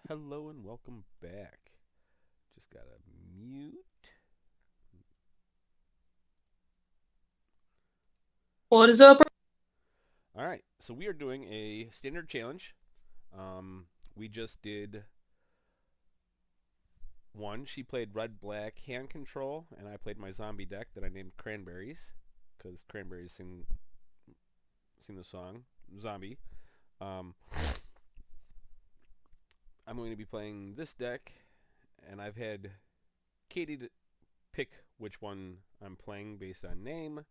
Hello and welcome back. Just gotta mute. What is up? All right, so we are doing a standard challenge. We just did one. She played red black hand control, and I played my zombie deck that I named Cranberries because Cranberries sing the song Zombie. Um, I'm going to be playing this deck, and I've had Katie to pick which one I'm playing based on name.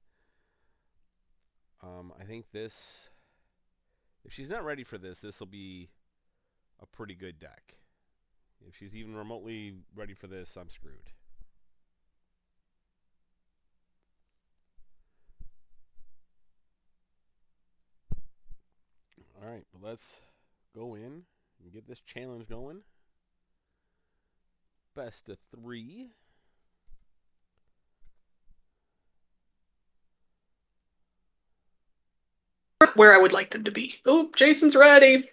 I think this if she's not ready for this will be a pretty good deck. If she's even remotely ready for this, I'm screwed. All right, but let's go in and get this challenge going. Best of three. Where I would like them to be. Oh, Jason's ready.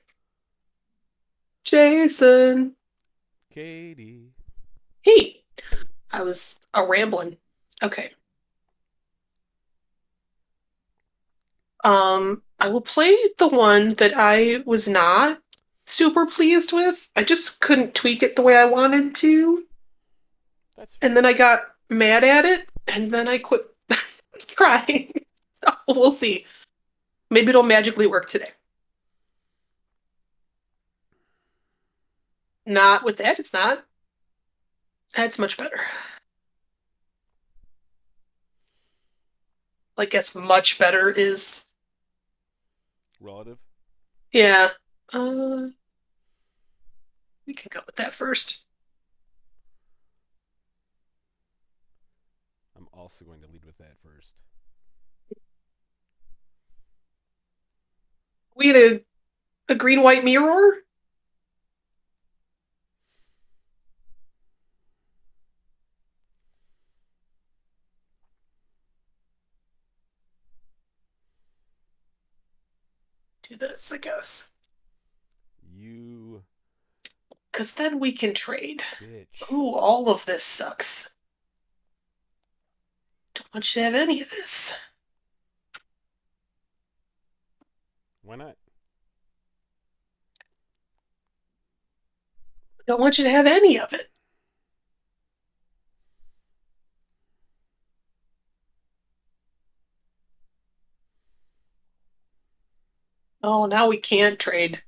Jason. Katie. Hey, Hey. I was rambling. Okay. I will play the one that I was not super pleased with. I just couldn't tweak it the way I wanted to. That's And then fair. I got mad at it, and then I quit trying. So we'll see. Maybe it'll magically work today. Not with that, it's not. That's much better. I guess much better is, Relative. yeah. Uh, we can go with that first. I'm also going to lead with that first. We had a green white mirror. Do this, I guess. You Because then we can trade. bitch. Ooh, all of this sucks. Don't want you to have any of this. Why not? Don't want you to have any of it. Oh, now we can't trade.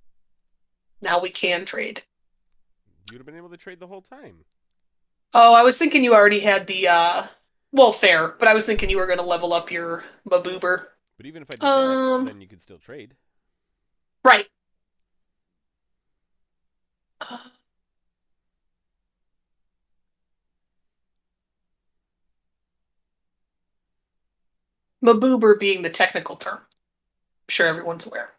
Now we can trade. You would have been able to trade the whole time. Oh, I was thinking you already had the well, fair, but I was thinking you were gonna level up your Maboober. But even if I did that, Um, then you could still trade. right. Uh, Maboober being the technical term. I'm sure everyone's aware.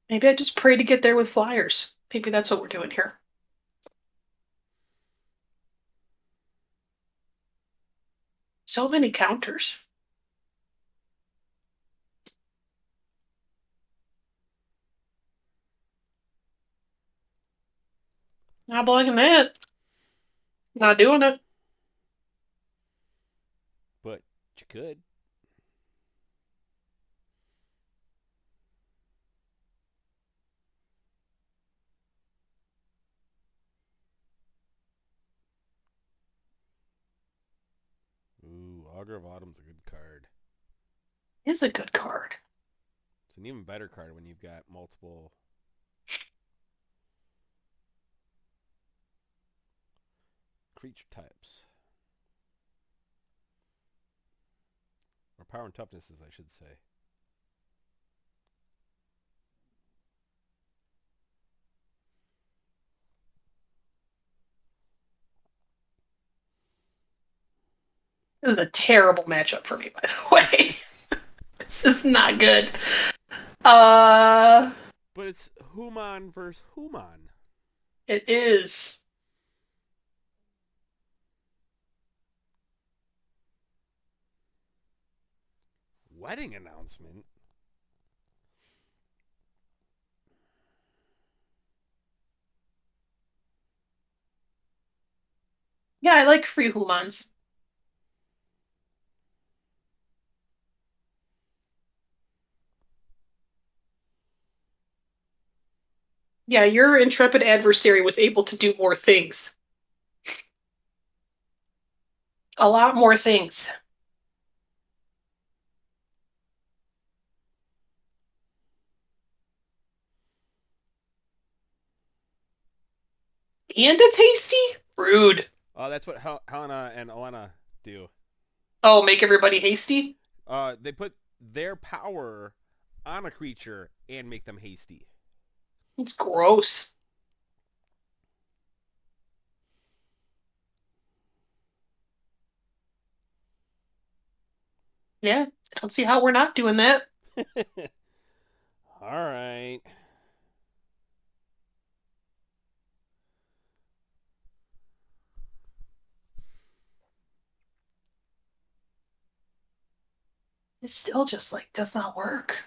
Maybe I just pray to get there with flyers. Maybe that's what we're doing here. So many counters. Not blocking that. Not doing it. But you could. Ooh, Augur of Autumn's a good card. Is a good card. It's an even better card when you've got multiple creature types. Or power and toughness, as I should say. This is a terrible matchup for me, by the way. This is not good. Uh, But it's Human versus Human. it is. wedding announcement. Yeah, I like free humans. Yeah, your intrepid adversary was able to do more things. A lot more things. And it's hasty? Rude. That's what Helena and Elena do. Oh, make everybody hasty? They put their power on a creature and make them hasty. It's gross. Yeah, I don't see how we're not doing that. All right. It still just like does not work.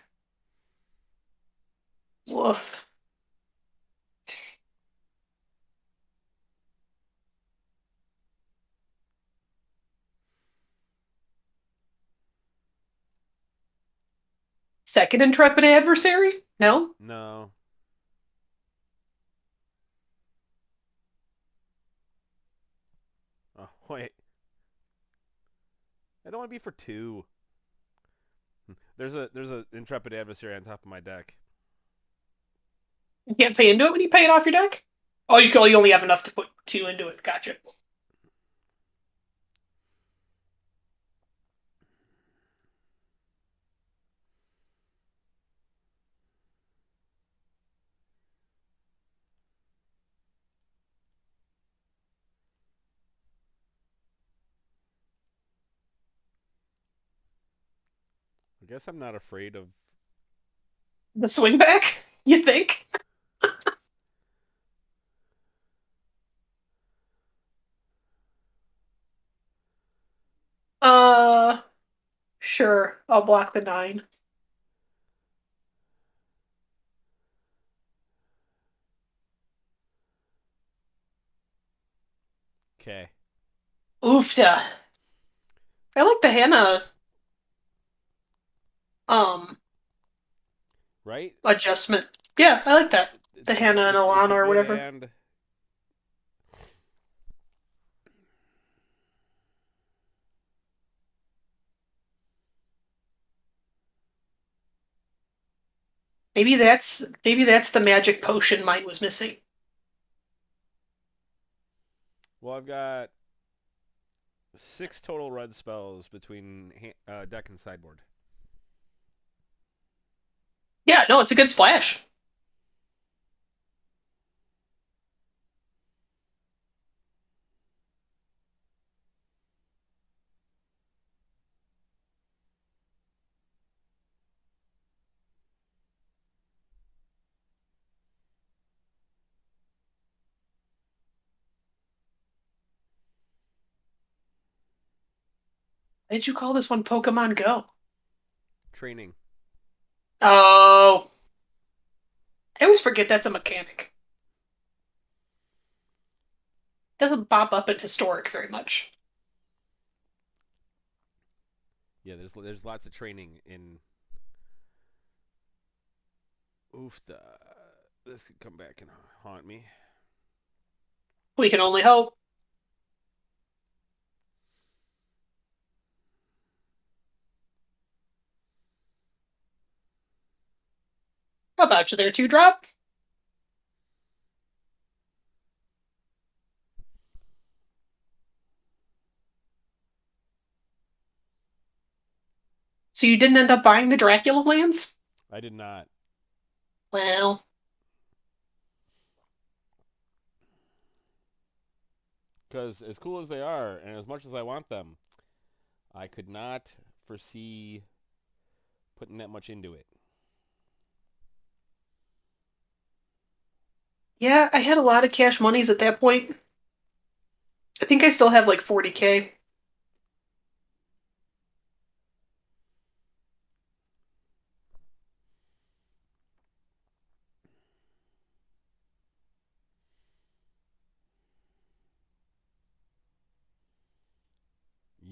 Woof. Second intrepid adversary? No? No. Oh wait. I don't want to be for two. There's a intrepid adversary on top of my deck. You can't pay into it when you pay it off your deck? Oh, you only have enough to put two into it. Gotcha. I guess I'm not afraid of. The swing back? You think? Uh, sure. I'll block the 9. Okay. Oofta. I like the Hannah um Right? adjustment. Yeah, I like that. The Hannah and It's a Alana or good whatever. and. Maybe that's the magic potion mine was missing. Well, I've got 6 total red spells between deck and sideboard. Yeah, no, it's a good splash. Why did you call this one Pokemon Go? Training. Oh, I always forget that's a mechanic. Doesn't pop up in historic very much. Yeah, there's lots of training in. Oof, this could come back and haunt me. We can only hope. How about you there, 2-drop? So you didn't end up buying the Dracula lands? I did not. Well, Because as cool as they are, and as much as I want them, I could not foresee putting that much into it. yeah, I had a lot of cash monies at that point. I think I still have like 40K.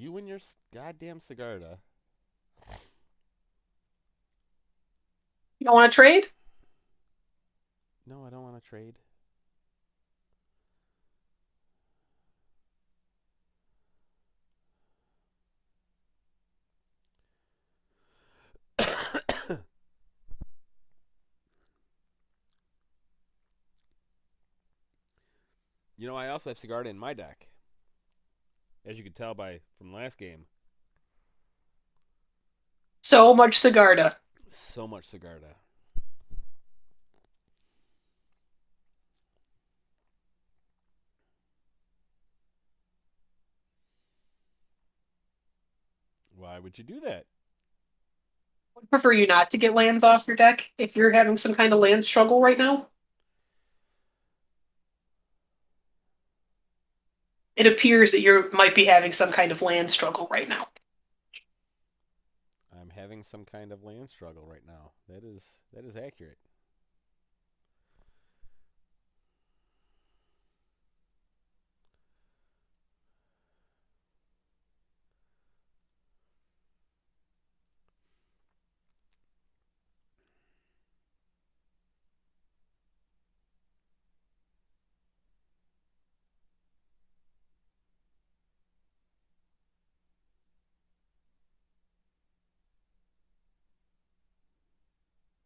You and your goddamn Sigarda. You don't want to trade? No, I don't want to trade. I also have Sigarda in my deck, as you could tell by from the last game. So much Sigarda. So much Sigarda. Why would you do that? Would prefer you not to get lands off your deck if you're having some kind of land struggle right now. It appears that you might be having some kind of land struggle right now. I'm having some kind of land struggle right now. That is accurate.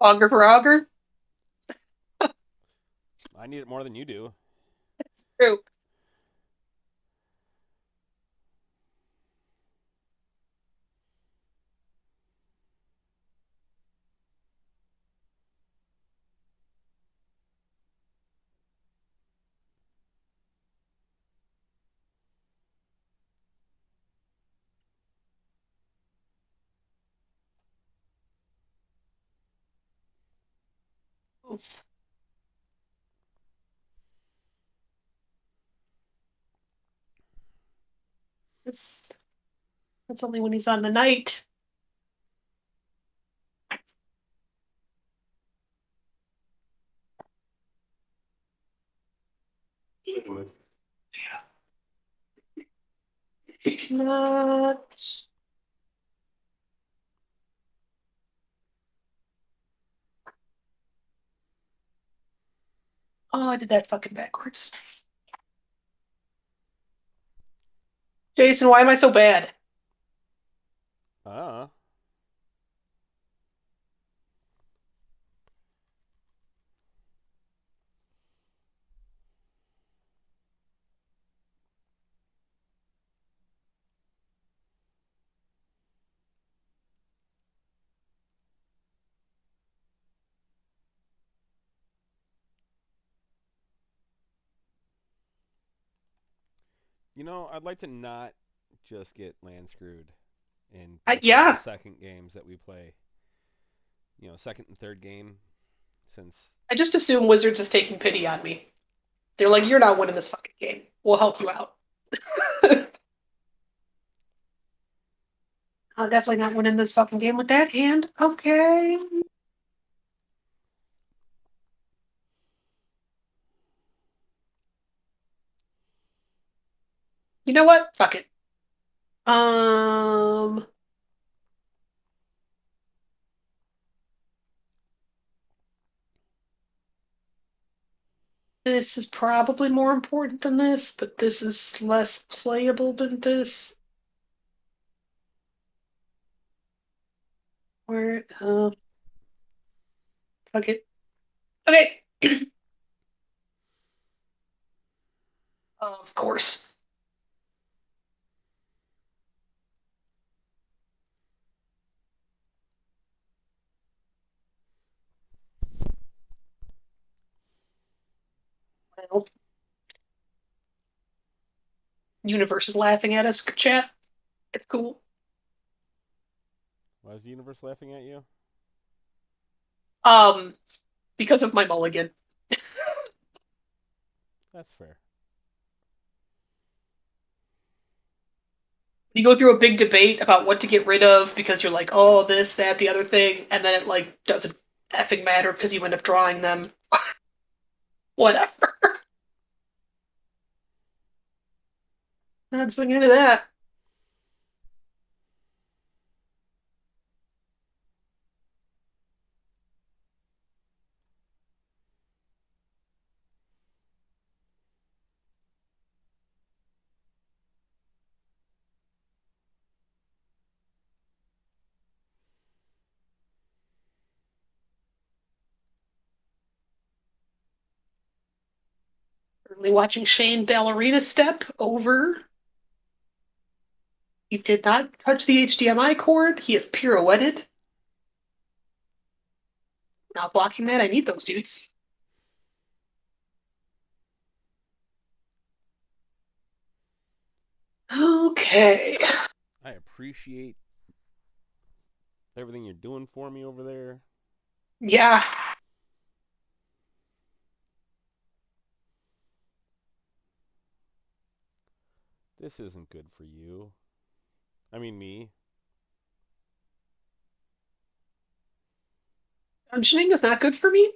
Augur for Augur? I need it more than you do. True. Oof. This, that's only when he's on the night. Not... Oh, I did that fucking backwards. Jason, why am I so bad? Uh, I'd like to not just get land screwed in both of the Yeah, second games that we play. Second and third game, since I just assume Wizards is taking pity on me. They're like, you're not winning this fucking game. We'll help you out. I'm definitely not winning this fucking game with that hand. Okay. You know what? Fuck it. Um, this is probably more important than this, but this is less playable than this. Where, fuck it. Okay. Of course. Well, universe is laughing at us, chat. It's cool. why is the universe laughing at you? Um, because of my mulligan. That's fair. You go through a big debate about what to get rid of because you're like, oh, this, that, the other thing, and then it like doesn't effing matter because you end up drawing them. Whatever. Not swing into that. Currently watching Shane Ballerina step over. He did not touch the HDMI cord. He is pirouetted. Not blocking that. I need those dudes. Okay. I appreciate everything you're doing for me over there. Yeah. This isn't good for you. I mean me. Dungeoning is not good for me.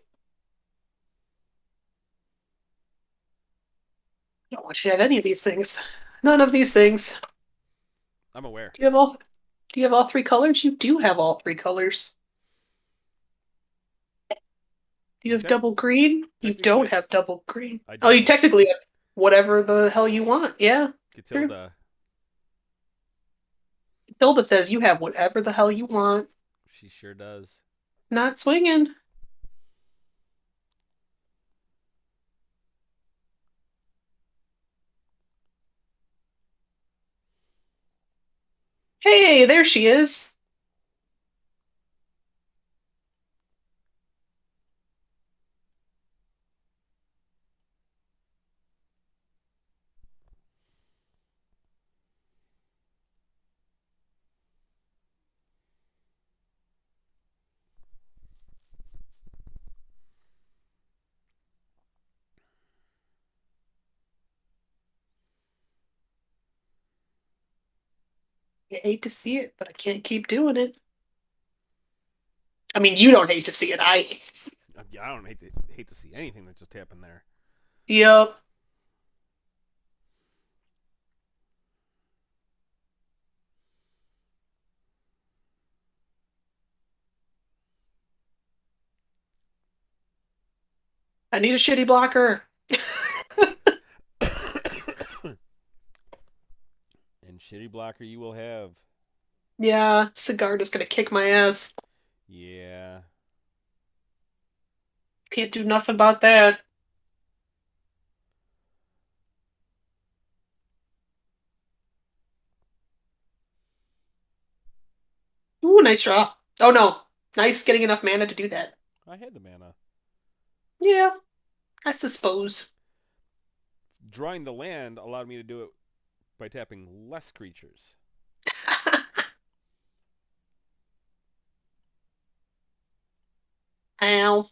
I don't want you to have any of these things. None of these things. I'm aware. Do you have all three colors? You do have all three colors. Do you have double green? You Technically, don't have double green. I Oh, you don't. technically have whatever the hell you want. Yeah. Sure. Catilda, Hilda says you have whatever the hell you want. she sure does. Not swinging. Hey, there she is. I hate to see it, but I can't keep doing it. I mean, you don't hate to see it. I hate to see it. Yeah, I don't hate to see anything that just happened there. Yep. I need a shitty blocker. And shitty blocker you will have. Yeah, Sigarda's gonna kick my ass. Yeah. Can't do nothing about that. Ooh, nice draw. Oh no. Nice getting enough mana to do that. I had the mana. Yeah, I suppose. Drawing the land allowed me to do it by tapping less creatures. Ow.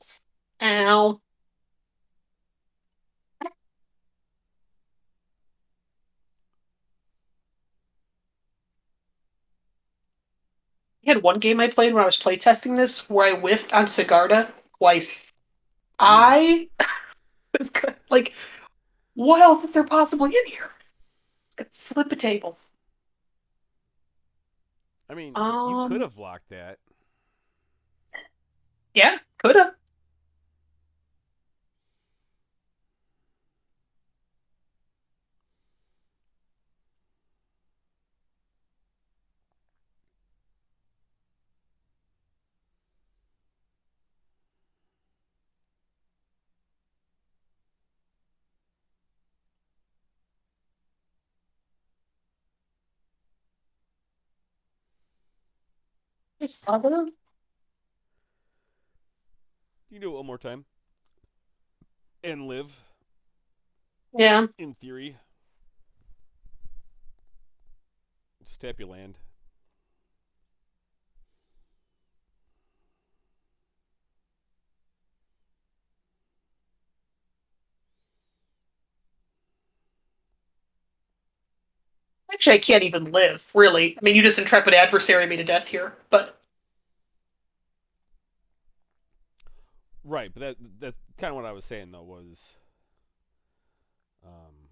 Ow. I had one game I played when I was playtesting this where I whiffed on Sigarda twice. Ooh. I was like, what else is there possibly in here? It's flip a table. I mean, you could have blocked that. Yeah, coulda. It's father. You can do it one more time. And live, Yeah. in theory. Just tap your land. Actually, I can't even live, really. I mean, you just intrepid adversary me to death here, but Right, but that's kind of what I was saying though was, um,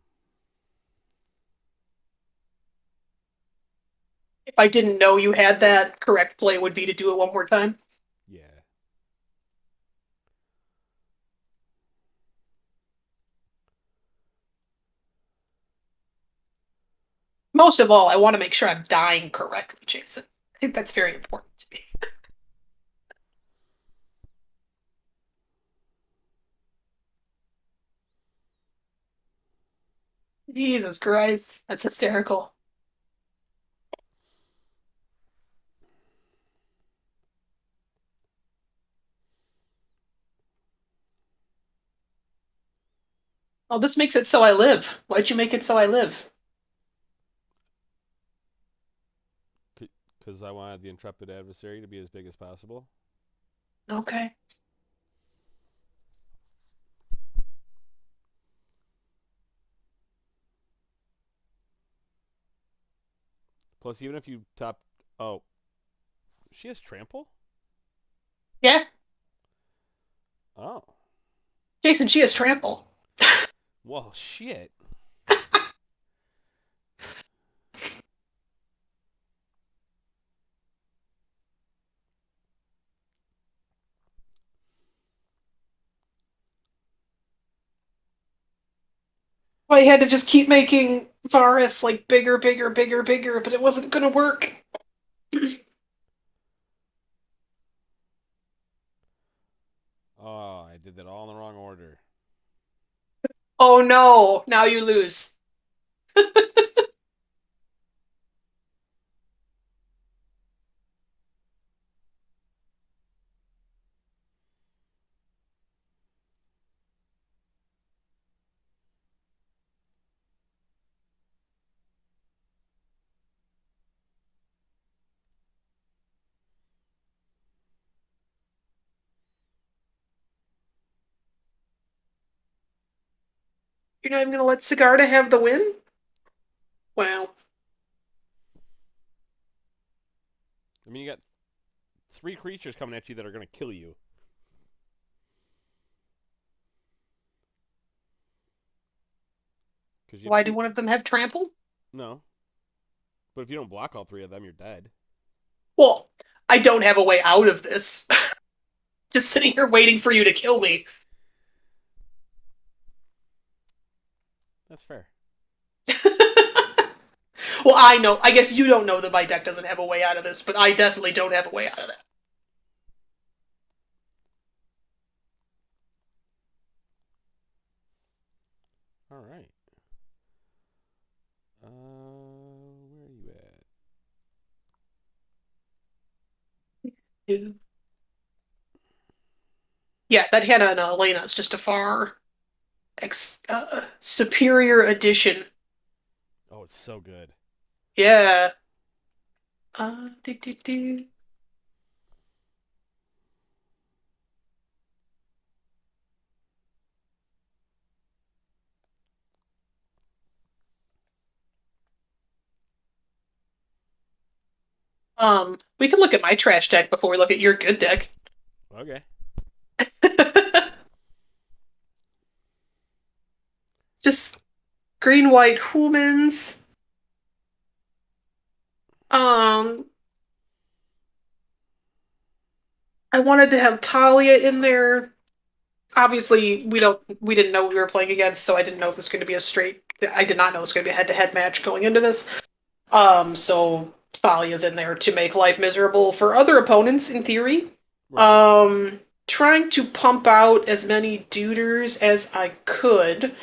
if I didn't know you had that, correct play would be to do it one more time. yeah. Most of all, I want to make sure I'm dying correctly, Jason. I think that's very important to me. Jesus Christ. That's hysterical. Oh, this makes it so I live. Why'd you make it so I live? Because I wanted the intrepid adversary to be as big as possible. Okay. Plus, even if you top... Oh, she has trample? Yeah. Oh. Jason, she has trample. Well, shit. I had to just keep making Varus like bigger, bigger, bigger, bigger, but it wasn't gonna work. Oh, I did that all in the wrong order. Oh no, now you lose. You're not even gonna let Sigarda have the win? Wow. I mean, you got 3 creatures coming at you that are going to kill you. Because you have Why do two... one of them have trample? No. But if you don't block all 3 of them, you're dead. Well, I don't have a way out of this. Just sitting here waiting for you to kill me. That's fair. Well, I know. I guess you don't know that my deck doesn't have a way out of this, but I definitely don't have a way out of that. All right. Where are you at? Yeah, that Hannah and Elena is just a far superior addition. Oh, it's so good. Yeah. Do, do, do. We can look at my trash deck before we look at your good deck. Okay. Just green white humans. Um, I wanted to have Talia in there. Obviously, we didn't know what we were playing against, so I didn't know if this was going to be a straight. I did not know it was going to be a head-to-head match going into this. So Thalia's in there to make life miserable for other opponents, in theory. Right. Um, Trying to pump out as many duders as I could.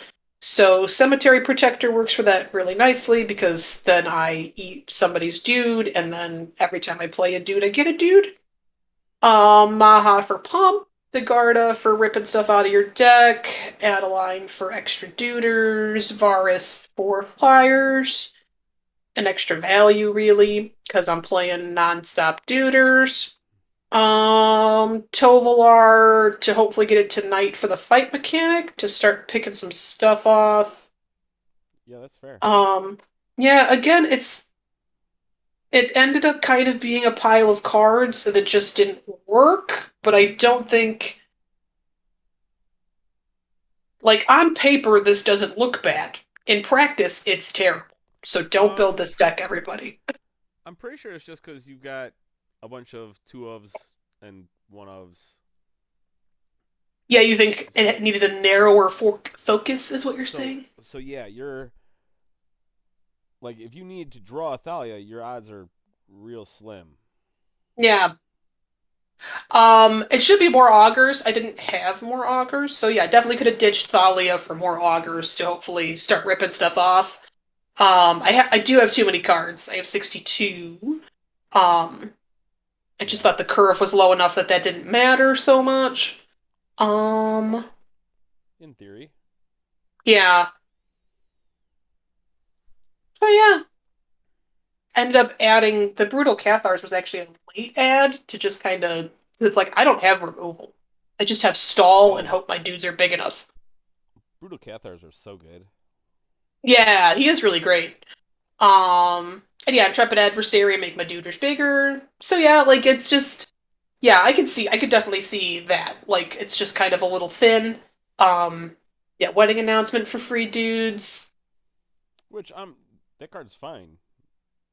So Cemetery Protector works for that really nicely because then I eat somebody's dude, and then every time I play a dude, I get a dude. Maha for pump, Degarda for ripping stuff out of your deck, Adeline for extra duders, Varus for flyers, an extra value really, because I'm playing non-stop duders. Tovolar to hopefully get it tonight for the fight mechanic to start picking some stuff off. Yeah, that's fair. Um, yeah, again, it ended up kind of being a pile of cards that just didn't work, but I don't think like on paper this doesn't look bad. In practice, it's terrible. So don't build Um, this deck, everybody. I'm pretty sure it's just because you've got a bunch of 2 ofs and 1 ofs. Yeah, you think So, it needed a narrower focus, is what you're so, saying? so yeah, you're like if you need to draw a Thalia, your odds are real slim. Yeah. It should be more augurs. I didn't have more augurs, so yeah, definitely could have ditched Thalia for more augurs to hopefully start ripping stuff off. I do have too many cards. I have 62. Um, I just Yeah. thought the curve was low enough that that didn't matter so much. Um, In theory. yeah. So yeah, ended up adding the brutal Cathars was actually a late add to just kind of it's like I don't have removal. I just have stall and Oh, hope my dudes are big enough. Brutal Cathars are so good. Yeah, he is really great. And yeah, intrepid adversary make my duders bigger. So yeah, like it's just yeah, I could definitely see that. Like it's just kind of a little thin. Yeah, wedding announcement for free dudes. Which that card's fine.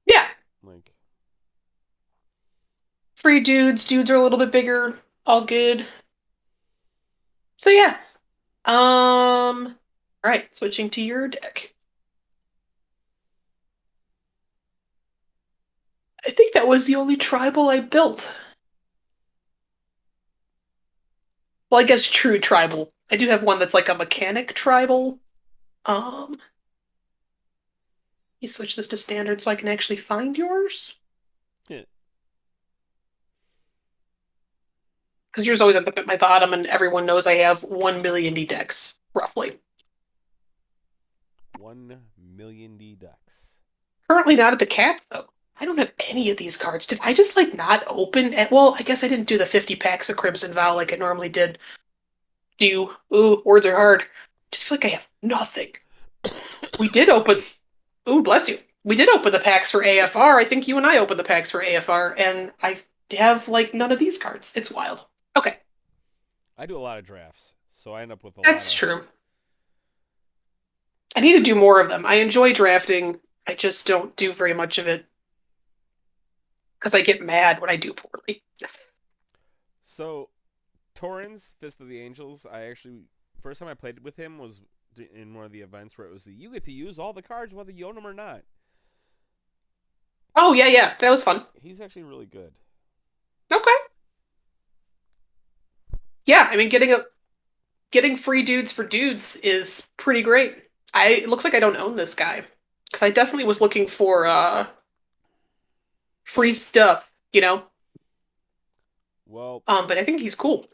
Yeah, Like free dudes. Dudes are a little bit bigger. All good. So yeah. All right, switching to your deck. I think that was the only tribal I built. Well, I guess true tribal. I do have one that's like a mechanic tribal. Um, you switch this to standard so I can actually find yours? Because yours always ends up at my bottom, and everyone knows I have 1 million D decks, roughly. 1 million D decks. Currently not at the cap, though. I don't have any of these cards. Did I just like not open at well, I guess I didn't do the 50 packs of Crimson Vow like I normally did. Do ooh, words are hard. Just feel like I have nothing. We did open ooh, bless you. We did open the packs for AFR. I think you and I opened the packs for AFR, and I have like none of these cards. It's wild. Okay, I do a lot of drafts, so I end up with a lot that's of. true. I need to do more of them. I enjoy drafting. I just don't do very much of it because I get mad when I do poorly. So, Torrens, Fist of the Angels. I actually first time I played with him was in one of the events where it was you get to use all the cards whether you own them or not. Oh yeah, yeah, that was fun. He's actually really good. Okay. Yeah, I mean getting free dudes for dudes is pretty great. It looks like I don't own this guy because I definitely was looking for free stuff, you know. Well, But I think he's cool.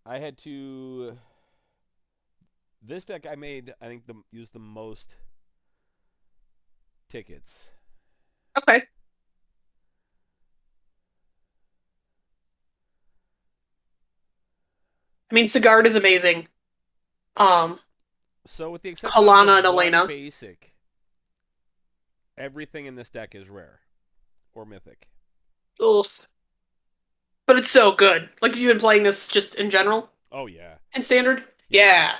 I had to. This deck I made, I think, used the most tickets. Okay. I mean, Sigard is amazing. Um, So, with the exceptions Halana of and one Elena. basic, everything in this deck is rare or mythic. Oof. But it's so good. Like, have you been playing this just in general? Oh yeah, In standard? yeah. Yeah.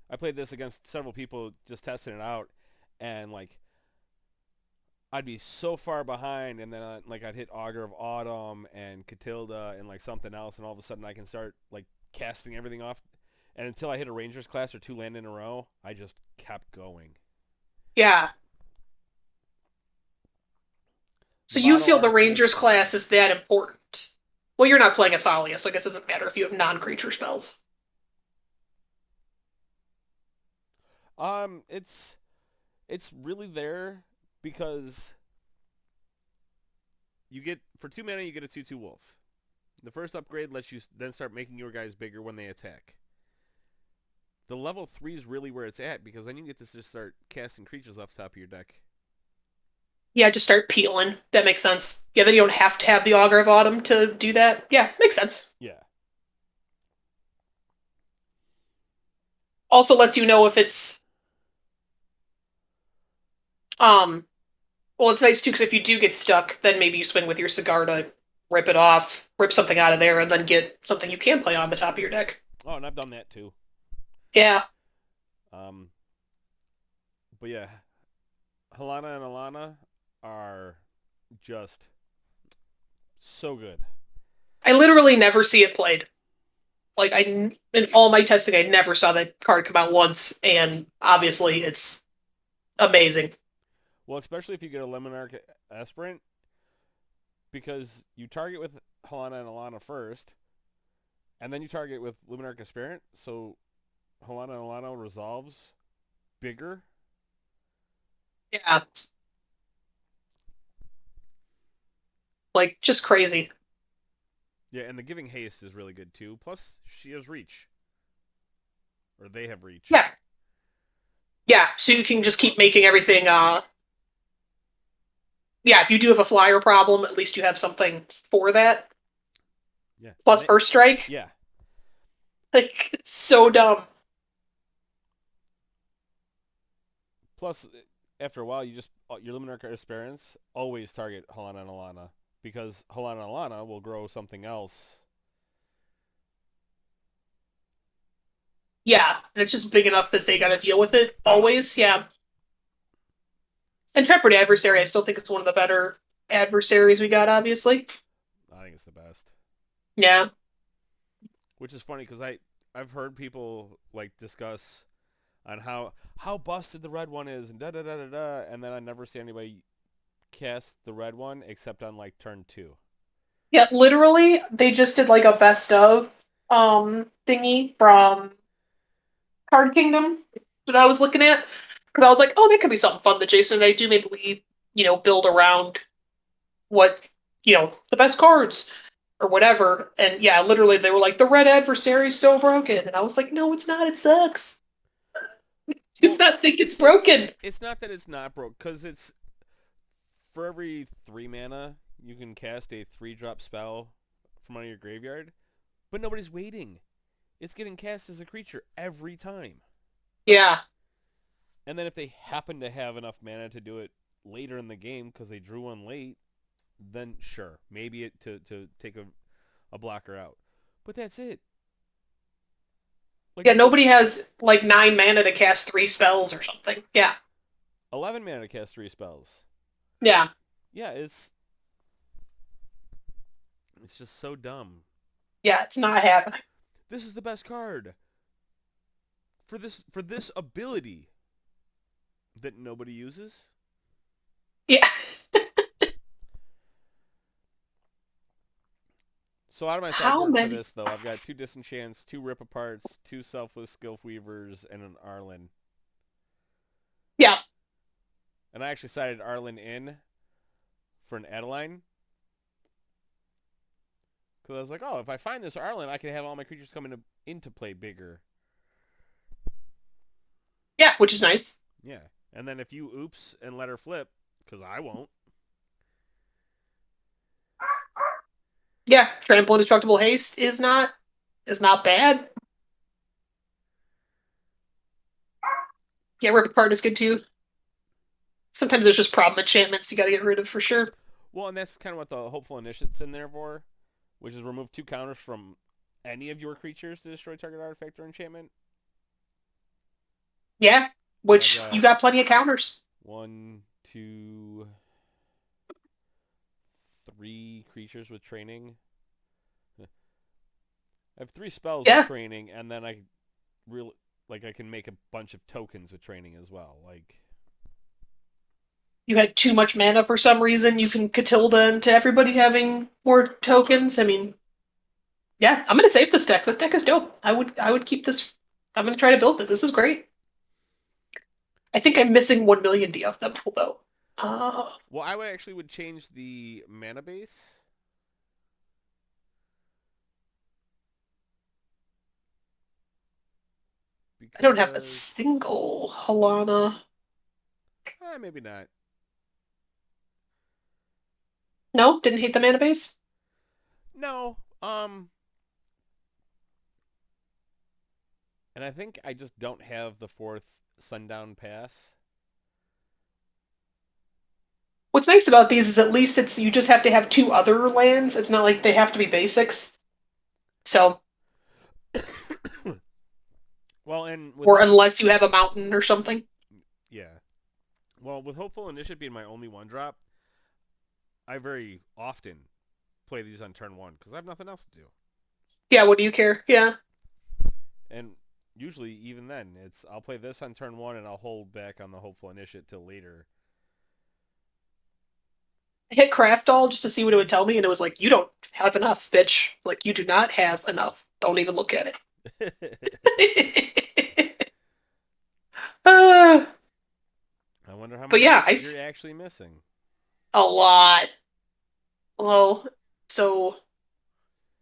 I played this against several people just testing it out, and like I'd be so far behind, and then like I'd hit Augur of Autumn and Catilda and like something else, and all of a sudden I can start like casting everything off. And until I hit a Rangers class or two land in a row, I just kept going. Yeah. The So you bottle feel the Rangers arsonist. class is that important? Well, you're not playing Athalia, so I guess it doesn't matter if you have non-creature spells. It's really there because you get for 2 mana you get a 2/2 wolf. The first upgrade lets you then start making your guys bigger when they attack. The level 3 is really where it's at because then you get to just start casting creatures off the top of your deck. Yeah, just start peeling. That makes sense. Yeah, then you don't have to have the Augur of Autumn to do that. Yeah, makes sense. Yeah. Also lets you know if it's um well, it's nice too because if you do get stuck, then maybe you swing with your cigar to rip it off, rip something out of there, and then get something you can play on the top of your deck. Oh, and I've done that too. Yeah. Um, but yeah, Halana and Alana are just so good. I literally never see it played. Like in all my testing, I never saw that card come out once, and obviously it's amazing. Well, especially if you get a Lemonarch Aspirant, because you target with Helena and Alana first, and then you target with Luminarch Aspirant, so Helena and Alana resolves bigger. Yeah, like just crazy. Yeah, and the giving haste is really good too. Plus, she has reach, or they have reach. Yeah, yeah. So you can just keep making everything. Yeah, if you do have a flyer problem, at least you have something for that. Yeah, and Plus first strike, yeah. like so dumb. Plus, after a while, you just your Luminarch Aspirants always target Helena and Alana because Helena and Alana will grow something else. Yeah, and it's just big enough that they got to deal with it always. Yeah. Intrepid Adversary, I still think it's one of the better adversaries we got, obviously. I think it's the best. Yeah. Which is funny because I've heard people like discuss on how busted the red one is and da da da da da, and then I never see anybody cast the red one except on like turn 2. Yeah, literally, they just did like a best of thingy from Card Kingdom that I was looking at. Because I was like, oh, that could be something fun that Jason and I do. Maybe we, build around what, the best cards or whatever. And yeah, literally, they were like, the red adversary is so broken. And I was like, no, it's not. It sucks. Do Well, not think it's broken. it's not that it's not broke because it's for every 3 mana you can cast a 3-drop spell from out of your graveyard, but nobody's waiting. It's getting cast as a creature every time. Yeah. And then if they happen to have enough mana to do it later in the game because they drew one late, then sure, maybe it to take a blocker out. But that's it. Like Yeah, nobody has like 9 mana to cast 3 spells or something. Yeah. 11 mana to cast 3 spells. Yeah. Yeah, it's just so dumb. Yeah, it's not happening. This is the best card for this ability that nobody uses. Yeah. So out of my How sideboard for many? this though, I've got 2 Disenchants, 2 Rip Aparts, 2 Selfless Gilf Weavers, and an Arlen. Yeah. And I actually sided Arlen in for an Adeline. Because I was like, oh, if I find this Arlen, I can have all my creatures come into play bigger. Yeah, which is nice. Yeah. And then if you oops and let her flip, because I won't. Yeah, trample indestructible haste is not bad. Yeah, Rip Apart is good too. Sometimes there's just problem enchantments you got to get rid of for sure. Well, and that's kind of what the Hopeful Initiate's in there for, which is remove 2 counters from any of your creatures to destroy target artifact or enchantment. Yeah, And I've which got you got plenty of counters. 1, 2, 3 creatures with training. I have 3 spells with Yeah, training, and then I can make a bunch of tokens with training as well. Like, you had too much mana for some reason. You can Catilda into everybody having more tokens. I mean, yeah, I'm gonna save this deck. This deck is dope. I would keep this. I'm gonna try to build this. This is great. I think I'm missing 1 million D of them though. well, I would change the mana base. I don't have a Because single Halana. maybe not. No, didn't hate the mana base. No. And I think I just don't have the 4th Sundown Pass. What's nice about these is at least it's you just have to have 2 other lands. It's not like they have to be basics. So, Well, and with or unless you have a mountain or something. yeah. Well, with Hopeful Initiative being my only 1-drop, I very often play these on turn 1 because I have nothing else to do. Yeah, what do you care? Yeah. And usually, even then, I'll play this on turn 1 and I'll hold back on the Hopeful Initiative till later. I hit craft all just to see what it would tell me, and it was like, you don't have enough, bitch. Like, you do not have enough. Don't even look at it. uh, I wonder how but many yeah, you're actually missing. a lot. Well, so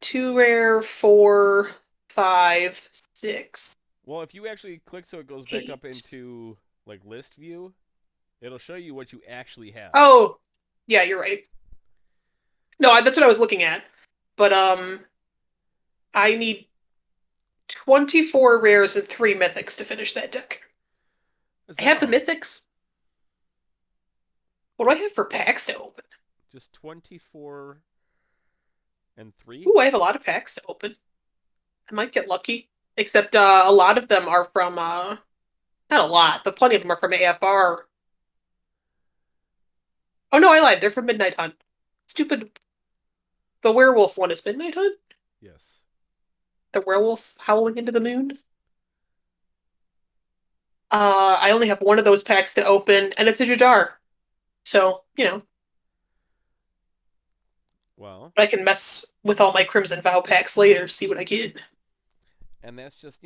two rare, four, five, six, Well, if you actually click so it goes back up eight. into like list view, it'll show you what you actually have. Oh, yeah, you're right. No, that's what I was looking at. But I need 24 rares and three mythics to finish that deck. Is I that have the all? mythics. What do I have for packs to open? Just 24 and 3? Ooh, I have a lot of packs to open. I might get lucky. Except a lot of them are from not a lot, but plenty of them are from AFR. Oh no, I lied. They're from Midnight Hunt. Stupid. The werewolf one is Midnight Hunt? Yes. The werewolf howling into the moon? I only have one of those packs to open, and it's a Jadar. So, Well, I can mess with all my Crimson Vow packs later, see what I get. and that's just,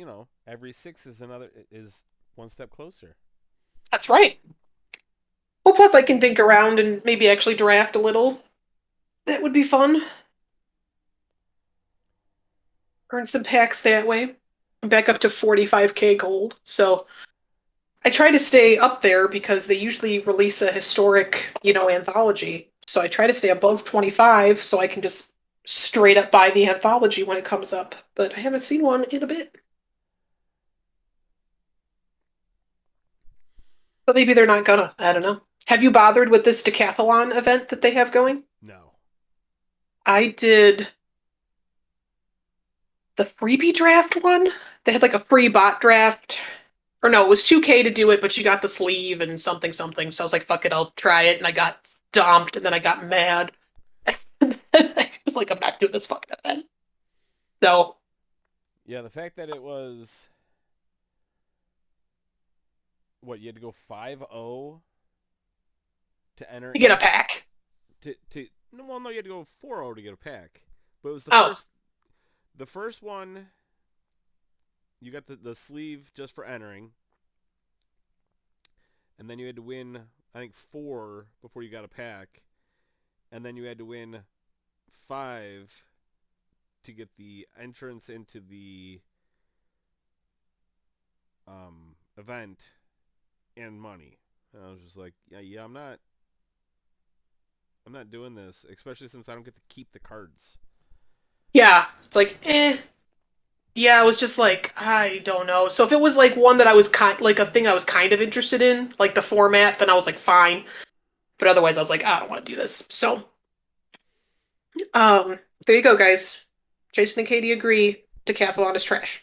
every 6 is one step closer. That's right. Well, plus I can dink around and maybe actually draft a little. That would be fun. Earn some packs that way. I'm back up to 45k gold. So I try to stay up there because they usually release a historic, anthology. So I try to stay above 25 so I can just straight up buy the anthology when it comes up. But I haven't seen one in a bit. But maybe they're not gonna. I don't know. Have you bothered with this decathlon event that they have going? No. I did the freebie draft one. They had like a free bot draft. Or no, it was 2K to do it, but you got the sleeve and something something. So I was like, fuck it, I'll try it. And I got stomped and then I got mad. I was like, I'm not doing this fucking event. So Yeah, the fact that it was what, you had to go 5-0 to enter you get a in pack. to well, no, you had to go 4-0 to get a pack. But it was Oh, the first one. You got the sleeve just for entering, and then you had to win, I think, 4 before you got a pack, and then you had to win 5 to get the entrance into the event and money. And I was just like, yeah, I'm not doing this, especially since I don't get to keep the cards. yeah. It's like, eh. Yeah, I was just like, I don't know. So if it was like one that I was like a thing I was kind of interested in, like the format, then I was like, fine. But otherwise, I was like, I don't want to do this. So, there you go, guys. Jason and Katie agree. Decathlon is trash.